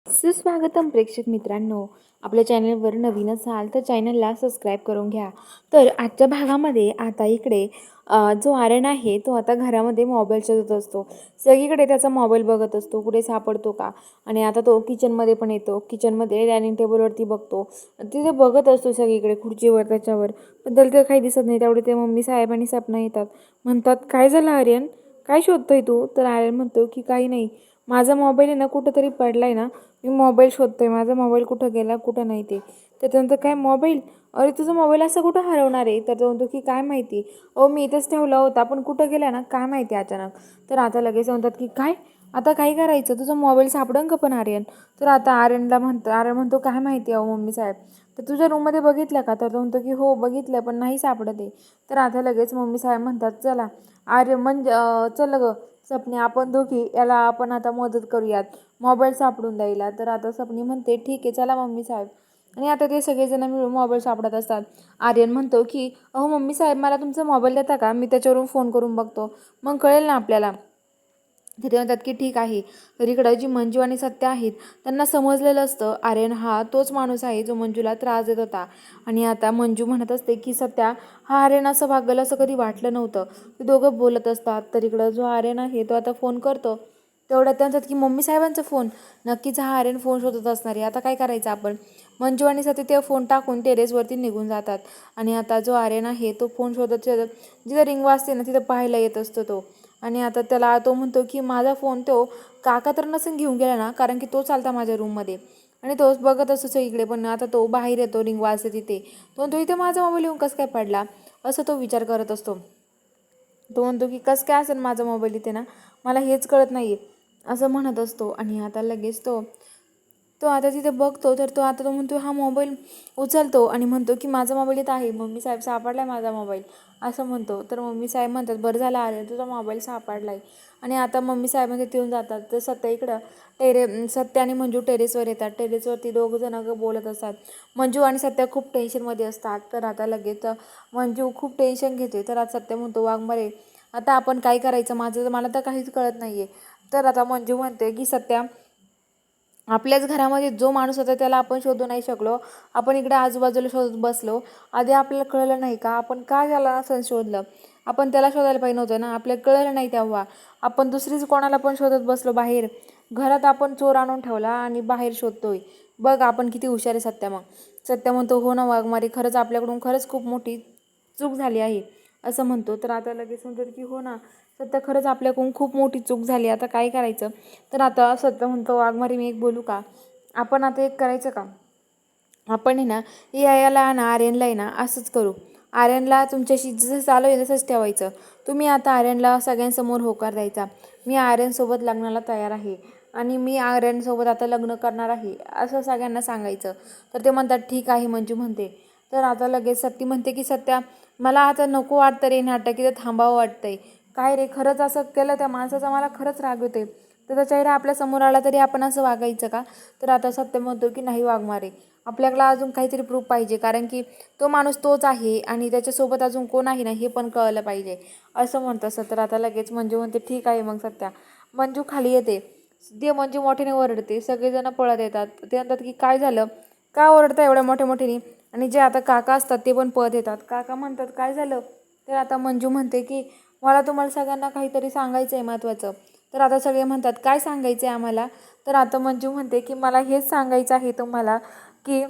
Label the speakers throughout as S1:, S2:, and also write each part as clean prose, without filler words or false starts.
S1: सुस्वागतम प्रेक्षक मित्रांनो, आपल्या चॅनलवर नवीन असाल तर चॅनलला सबस्क्राईब करून घ्या. तर आजच्या भागामध्ये आता इकडे जो आर्यन आहे तो आता घरामध्ये मोबाईल शोधत असतो. सगळीकडे त्याचा मोबाईल बघत असतो, कुठे सापडतो का. आणि आता तो किचनमध्ये पण येतो. किचनमध्ये डायनिंग टेबलवरती बघतो, तिथे बघत असतो सगळीकडे खुर्चीवर त्याच्यावर, पण त्याला ते काही दिसत नाही. त्यावेळी ते मम्मी साहेब आणि सपना येतात. म्हणतात, काय झालं आर्यन, काय शोधतोय तू? तर आर्यन म्हणतो की काही नाही, माझा मोबाईल आहे ना कुठंतरी पडलाय ना, मी मोबाईल शोधतोय, माझा मोबाईल कुठं गेला कुठं नाही ते. त्याच्यानंतर काय मोबाईल, अरे तुझा मोबाईल असं कुठं हरवणार आहे? तर तो म्हणतो की काय माहिती, मी इथंच ठेवला होता पण कुठं गेला ना काय माहिती अचानक. तर आता लगेच म्हणतात की काय, आता काय करायचं, तुझा मोबाईल सापडन का पण आर्यन? तर आता आर्यन म्हणतो काय माहिती अहो मम्मी साहेब, तर तुझ्या रूममध्ये बघितलं का? तर तो म्हणतो की हो बघितलं पण नाही सापडत आहे. तर आता लगेच मम्मी साहेब म्हणतात चला आर्यन म्हणजे चल गं सपने, आपण दोघी याला आपण आता मदत करूयात मोबाईल सापडून द्यायला. तर आता सपनी म्हणते ठीक आहे चला मम्मी साहेब. आणि आता ते सगळेजण मिळून मोबाईल सापडत असतात. आर्यन म्हणतो की अहो मम्मी साहेब, मला तुमचा मोबाईल देता का, मी त्याच्यावरून फोन करून बघतो, मग कळेल ना आपल्याला. ते म्हणतात की ठीक आहे. तर इकडं जी मंजू आणि सत्य आहेत त्यांना समजलेलं असतं आर्यन हा तोच माणूस आहे जो मंजूला त्रास देत होता. आणि आता मंजू म्हणत असते की सत्या, हा आर्यन असं वागेल असं कधी वाटलं नव्हतं. ते दोघं बोलत असतात. तर इकडं जो आर्यन आहे तो आता फोन करतो. तेवढ्यात त्यांच्यात की मम्मी साहेबांचा फोन, नक्कीच हा आर्यन फोन शोधत असणार आहे. आता काय करायचं आपण? मंजू आणि सत्य ते फोन टाकून टेरेसवरती निघून जातात. आणि आता जो आर्यन आहे तो फोन शोधत शोधत जिथं रिंग वाजते ना तिथं पाहायला येत असतो तो. आणि आता त्याला तो म्हणतो की माझा फोन तो काका तर नसेल घेऊन गेला ना, कारण की तो चालता माझ्या रूममध्ये. आणि तोच बघत असतो इकडे, पण आता तो बाहेर येतो रिंग वाजते तिथे. तो म्हणतो इथे माझा मोबाईल येऊन कसं काय पडला, असं तो विचार करत असतो. तो म्हणतो की कसं काय असेल माझा मोबाईल इथे ना, मला हेच कळत नाही आहे, असं म्हणत असतो. आणि आता लगेच तो तो आता तिथे बघतो. तर तो म्हणतो हा मोबाईल उचलतो आणि म्हणतो की माझा मोबाईल इथं आहे, मम्मी साहेब सापडला आहे माझा मोबाईल, असं म्हणतो. तर मम्मी साहेब म्हणतात बरं झालं आले, तुझा मोबाईल सापडला आहे. आणि आता मम्मी साहेबांचे येऊन जातात. तर सत्या इकडं सत्या आणि मंजू टेरेसवर येतात. टेरेसवरती दोघं जण बोलत असतात. मंजू आणि सत्या खूप टेन्शनमध्ये असतात. तर आता लगेच मंजू खूप टेन्शन घेते. तर आता सत्या म्हणतो वाघमारे, आता आपण काय करायचं, मला तर काहीच कळत नाही आहे. तर आता मंजू म्हणते की सत्या, आपल्याच घरामध्ये जो माणूस होता त्याला आपण शोधू नाही शकलो, आपण इकडे आजूबाजूला शोधत बसलो. आधी आपल्याला कळलं नाही का, आपण का त्याला असं शोधलं, आपण त्याला शोधायला पाहिजे नव्हतं ना, आपल्याला कळलं नाही तेव्हा. आपण दुसरीच कोणाला पण शोधत बसलो बाहेर. घरात आपण चोर आणून ठेवला आणि बाहेर शोधतोय. बघ आपण किती हुशार आहे सत्या. मग सत्या म्हणतो हो ना वाघमारे, खरंच आपल्याकडून खरंच खूप मोठी चूक झाली आहे, असं म्हणतो. तर आता लगेच म्हणतो की हो ना सत्य, खरंच आपल्याकडून खूप मोठी चूक झाली, आता काय करायचं? तर आता सत्य म्हणतो वाघमारी मी एक बोलू का, आपण आता एक करायचं का, आपण आहे ना याला ना आर्यनला आहे ना असंच करू, आर्यनला तुमच्याशी जसं चालू आहे तसंच ठेवायचं. तुम्ही आता आर्यनला सगळ्यांसमोर होकार द्यायचा, मी आर्यनसोबत लग्नाला तयार आहे आणि मी आर्यनसोबत आता लग्न करणार आहे, असं सगळ्यांना सांगायचं. तर ते म्हणतात ठीक आहे मंजू म्हणते. तर आता लगेच सत्ती म्हणते की सत्या, मला आता नको वाटतं रे नाटक, इथं थांबावं वाटतंय. काय रे, खरंच असं केलं त्या माणसाचा मला खरंच राग होते. त्याचा चेहरा आपल्या समोर आला तरी आपण असं वागायचं का? तर आता सत्य म्हणतो की नाही वाघमारे, आपल्याला अजून काहीतरी प्रूफ पाहिजे, कारण की तो माणूस तोच आहे आणि त्याच्यासोबत अजून कोण आहे ना हे पण कळलं पाहिजे, असं म्हणतं असं. तर आता लगेच मंजू म्हणते ठीक आहे मग सत्या. मंजू खाली येते. ते मंजू मोठ्याने ओरडते, सगळेजण पळत येतात. ते म्हणतात की काय झालं, का ओरडता एवढ्या मोठ्याने? आणि जे आता काका असतात ते पण पळत येतात. काका म्हणतात काय झालं? तर आता मंजू म्हणते की मला तुम्हाला सगळ्यांना काहीतरी सांगायचं आहे महत्त्वाचं. तर आता सगळे म्हणतात काय सांगायचं आहे आम्हाला? तर आता मंजू म्हणते की मला हेच सांगायचं आहे तुम्हाला की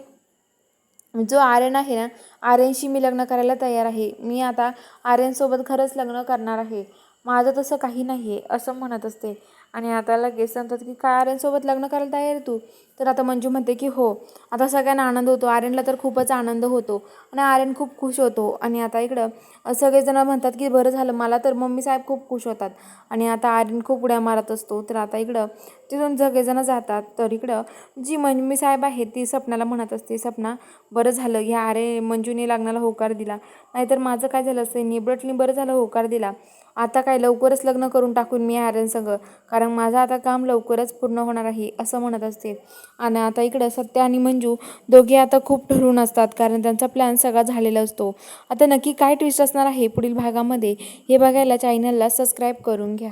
S1: जो आर्यन आहे ना, आर्यनशी मी लग्न करायला तयार आहे. मी आता आर्यनसोबत खरंच लग्न करणार आहे, माझं तसं काही नाही आहे, असं म्हणत असते. आणि आता लगेच सांगतात की काय आर्यनसोबत लग्न करायला तयार आहे तू? तर आता मंजू म्हणते की हो. आता सगळ्यांना आनंद होतो, आर्यनला तर खूपच आनंद होतो आणि आर्यन खूप खुश होतो. आणि आता इकडं सगळेजण म्हणतात की बरं झालं, मला तर मम्मी साहेब खूप खुश होतात. आणि आता आर्यन खूप उड्या मारत असतो. तर आता इकडं तिथून सगळेजण जातात. तर इकडं जी मम्मी साहेब आहे ती सपनाला म्हणत असते, सपना बरं झालं ह्या मंजूने लग्नाला होकार दिला, नाहीतर माझं काय झालं असतं, निब्रटनी बरं झालं होकार दिला. आता काय लवकरच लग्न करून टाकून मी आर्यन संग, कारण माझं आता काम लवकरच पूर्ण होणार आहे, असं म्हणत असते. आणि आता इकडं सत्य आणि मंजू दोघे आता खूप ठरवून असतात, कारण त्यांचा प्लॅन सगळा झालेला असतो. आता नक्की काय ट्विस्ट असणार आहे पुढील भागामध्ये हे बघायला चॅनलला सबस्क्राईब करून घ्या.